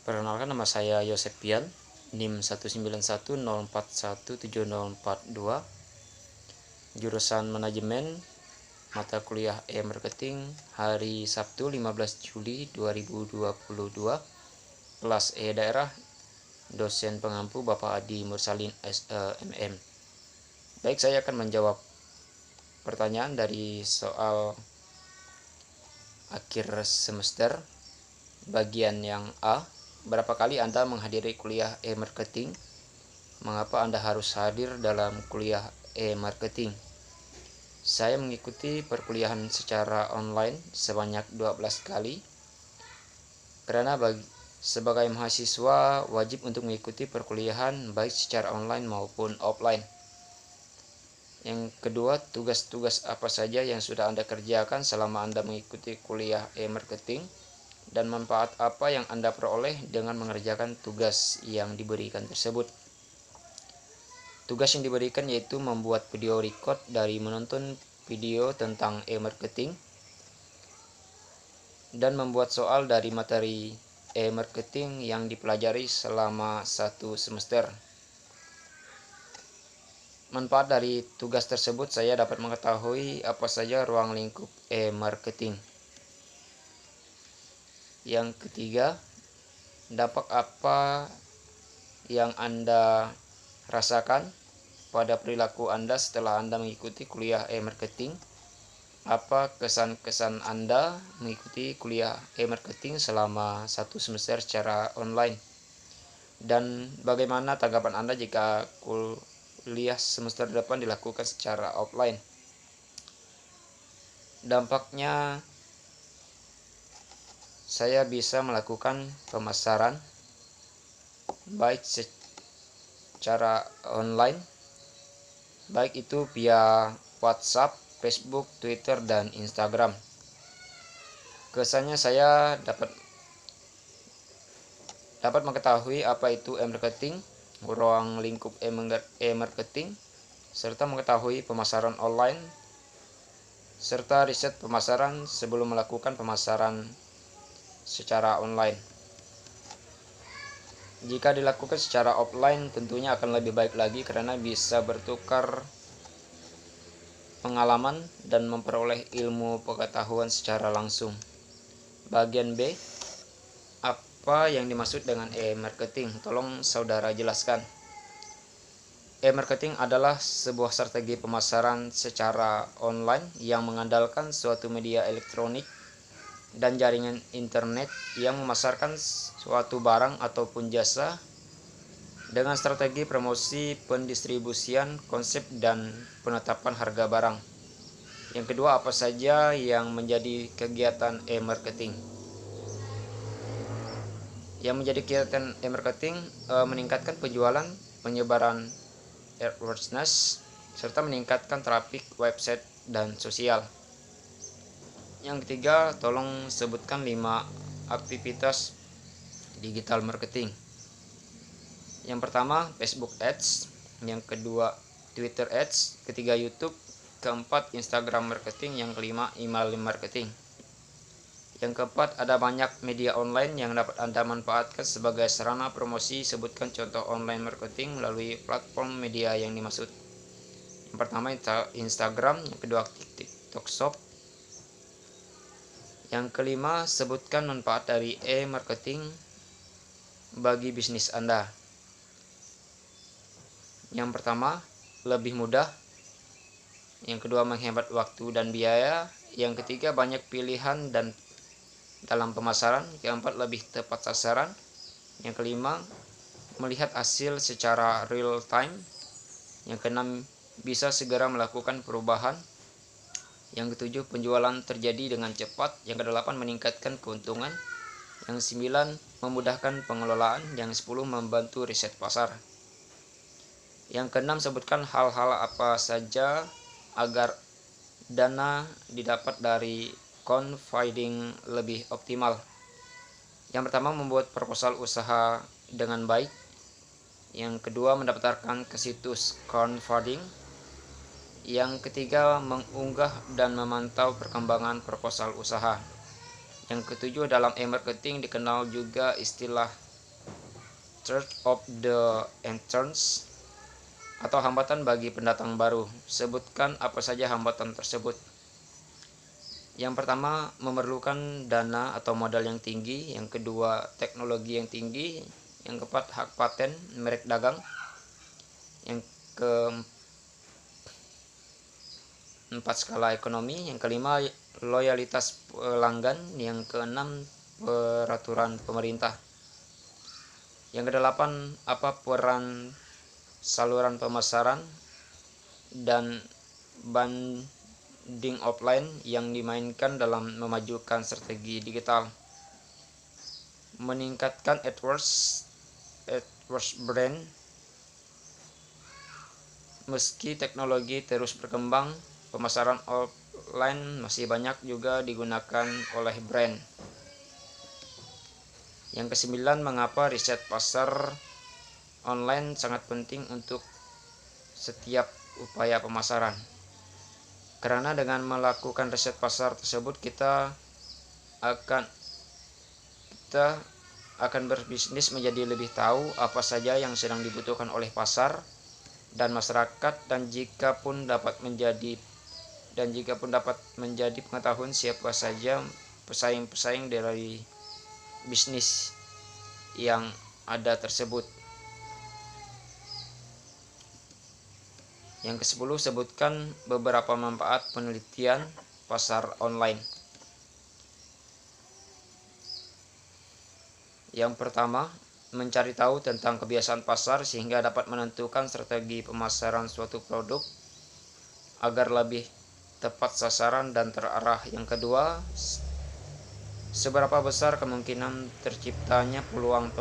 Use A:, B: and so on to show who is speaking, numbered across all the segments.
A: Perkenalkan, nama saya Yosepian, NIM 19104170042, jurusan Manajemen, mata kuliah E-Marketing, hari Sabtu 15 Juli 2022, kelas E daerah, dosen pengampu Bapak Adi Mursalin MM. Baik, saya akan menjawab pertanyaan dari soal akhir semester bagian yang A. Berapa kali Anda menghadiri kuliah e-marketing? Mengapa Anda harus hadir dalam kuliah e-marketing? Saya mengikuti perkuliahan secara online sebanyak 12 kali karena sebagai mahasiswa wajib untuk mengikuti perkuliahan baik secara online maupun offline. Yang kedua, tugas-tugas apa saja yang sudah Anda kerjakan selama Anda mengikuti kuliah e-marketing, dan manfaat apa yang Anda peroleh dengan mengerjakan tugas yang diberikan tersebut. Tugas yang diberikan yaitu membuat video record dari menonton video tentang e-marketing dan membuat soal dari materi e-marketing yang dipelajari selama 1 semester. Manfaat dari tugas tersebut, saya dapat mengetahui apa saja ruang lingkup e-marketing. Yang ketiga, dampak apa yang Anda rasakan pada perilaku Anda setelah Anda mengikuti kuliah e-marketing? Apa kesan-kesan Anda mengikuti kuliah e-marketing selama 1 semester secara online? Dan bagaimana tanggapan Anda jika kuliah semester depan dilakukan secara offline? Dampaknya, saya bisa melakukan pemasaran baik secara online, baik itu via WhatsApp, Facebook, Twitter, dan Instagram. Kesannya, saya dapat mengetahui apa itu e-marketing, ruang lingkup e-marketing, serta mengetahui pemasaran online, serta riset pemasaran sebelum melakukan pemasaran secara online. Jika dilakukan secara offline, tentunya akan lebih baik lagi karena bisa bertukar pengalaman dan memperoleh ilmu pengetahuan secara langsung. Bagian B, apa yang dimaksud dengan e-marketing? Tolong saudara jelaskan. E-marketing adalah sebuah strategi pemasaran secara online yang mengandalkan suatu media elektronik dan jaringan internet yang memasarkan suatu barang ataupun jasa dengan strategi promosi, pendistribusian, konsep, dan penetapan harga barang. Yang kedua, apa saja yang menjadi kegiatan e-marketing? Yang menjadi kegiatan e-marketing meningkatkan penjualan, penyebaran awareness, serta meningkatkan trafik website dan sosial. Yang ketiga, tolong sebutkan 5 aktivitas digital marketing. Yang pertama, Facebook Ads. Yang kedua, Twitter Ads. Ketiga, YouTube. Keempat, Instagram marketing. Yang kelima, email marketing. Yang keempat, ada banyak media online yang dapat Anda manfaatkan sebagai sarana promosi. Sebutkan contoh online marketing melalui platform media yang dimaksud. Yang pertama, Instagram. Yang kedua, TikTok Shop. Yang kelima, sebutkan manfaat dari e-marketing bagi bisnis Anda. Yang pertama, lebih mudah. Yang kedua, menghemat waktu dan biaya. Yang ketiga, banyak pilihan dan dalam pemasaran. Yang keempat, lebih tepat sasaran. Yang kelima, melihat hasil secara real time. Yang keenam, bisa segera melakukan perubahan. Yang ketujuh, penjualan terjadi dengan cepat. Yang kedelapan, meningkatkan keuntungan. Yang sembilan, memudahkan pengelolaan. Yang 10, membantu riset pasar. Yang keenam, sebutkan hal-hal apa saja agar dana didapat dari crowdfunding lebih optimal. Yang pertama, membuat proposal usaha dengan baik. Yang kedua, mendaftarkan ke situs crowdfunding. Yang ketiga, mengunggah dan memantau perkembangan proposal usaha. Yang ketujuh, dalam e-marketing dikenal juga istilah Threat of the entrance atau hambatan bagi pendatang baru. Sebutkan apa saja hambatan tersebut. Yang pertama, memerlukan dana atau modal yang tinggi. Yang kedua, teknologi yang tinggi. Yang keempat, hak paten, merek dagang. Yang keempat, skala ekonomi. Yang kelima, loyalitas pelanggan. Yang keenam, peraturan pemerintah. Yang kedelapan, apa peran saluran pemasaran dan banding offline yang dimainkan dalam memajukan strategi digital. Meningkatkan AdWords brand. Meski teknologi terus berkembang, pemasaran offline masih banyak juga digunakan oleh brand. Yang kesembilan, mengapa riset pasar online sangat penting untuk setiap upaya pemasaran. Karena dengan melakukan riset pasar tersebut kita akan berbisnis menjadi lebih tahu apa saja yang sedang dibutuhkan oleh pasar dan masyarakat, dan jika pun dapat menjadi pengetahuan siapa saja pesaing-pesaing dari bisnis yang ada tersebut. Yang ke-10, sebutkan beberapa manfaat penelitian pasar online. Yang pertama, mencari tahu tentang kebiasaan pasar sehingga dapat menentukan strategi pemasaran suatu produk agar lebih tepat sasaran dan terarah. Yang kedua, seberapa besar kemungkinan terciptanya peluang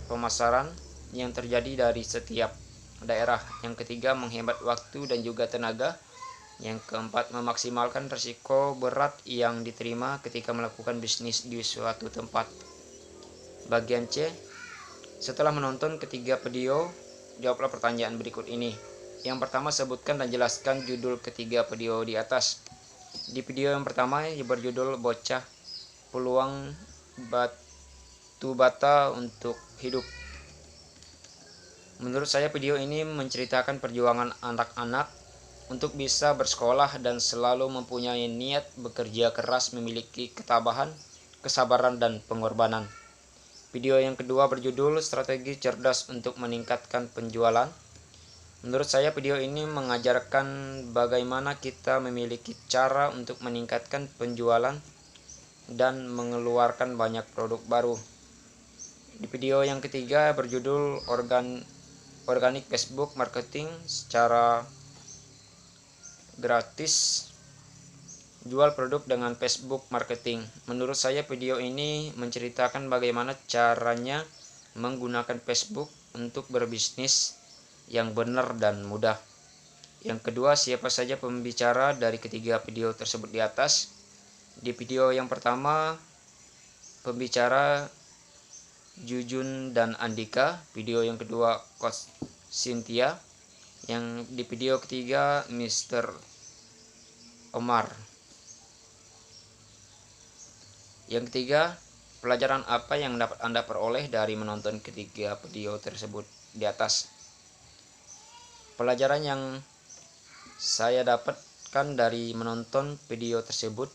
A: pemasaran yang terjadi dari setiap daerah. Yang ketiga, menghemat waktu dan juga tenaga. Yang keempat, memaksimalkan risiko berat yang diterima ketika melakukan bisnis di suatu tempat. Bagian C, setelah menonton ketiga video, jawablah pertanyaan berikut ini. Yang pertama, sebutkan dan jelaskan judul ketiga video di atas. Di video yang pertama berjudul Bocah Peluang Batu Bata untuk Hidup. Menurut saya video ini menceritakan perjuangan anak-anak untuk bisa bersekolah dan selalu mempunyai niat bekerja keras, memiliki ketabahan, kesabaran, dan pengorbanan. Video yang kedua berjudul Strategi Cerdas untuk Meningkatkan Penjualan. Menurut saya video ini mengajarkan bagaimana kita memiliki cara untuk meningkatkan penjualan dan mengeluarkan banyak produk baru. Di video yang ketiga berjudul Organic Facebook Marketing secara gratis, jual produk dengan Facebook Marketing. Menurut saya video ini menceritakan bagaimana caranya menggunakan Facebook untuk berbisnis yang benar dan mudah. Yang kedua, siapa saja pembicara dari ketiga video tersebut di atas. Di video yang pertama, pembicara Jujun dan Andika. Video yang kedua, Coach Cynthia. Yang di video ketiga, Mr. Omar. Yang ketiga, pelajaran apa yang dapat Anda peroleh dari menonton ketiga video tersebut di atas. Pelajaran yang saya dapatkan dari menonton video tersebut,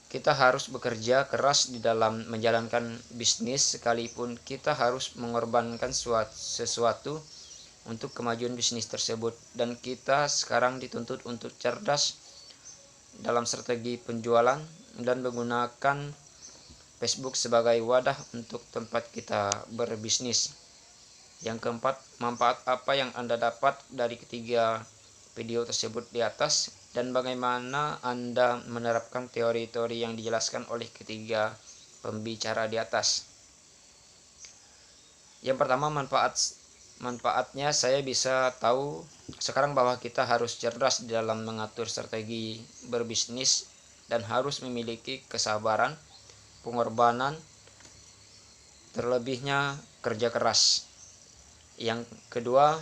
A: kita harus bekerja keras di dalam menjalankan bisnis, sekalipun kita harus mengorbankan sesuatu untuk kemajuan bisnis tersebut. Dan kita sekarang dituntut untuk cerdas dalam strategi penjualan dan menggunakan Facebook sebagai wadah untuk tempat kita berbisnis. Yang keempat, manfaat apa yang Anda dapat dari ketiga video tersebut di atas, dan bagaimana Anda menerapkan teori-teori yang dijelaskan oleh ketiga pembicara di atas. Yang pertama, manfaatnya saya bisa tahu sekarang bahwa kita harus cerdas di dalam mengatur strategi berbisnis dan harus memiliki kesabaran, pengorbanan, terlebihnya kerja keras. Yang kedua,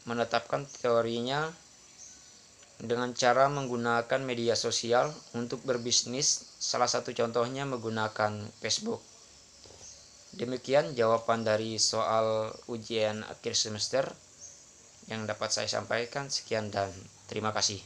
A: menetapkan teorinya dengan cara menggunakan media sosial untuk berbisnis, salah satu contohnya menggunakan Facebook. Demikian jawaban dari soal ujian akhir semester yang dapat saya sampaikan. Sekian dan terima kasih.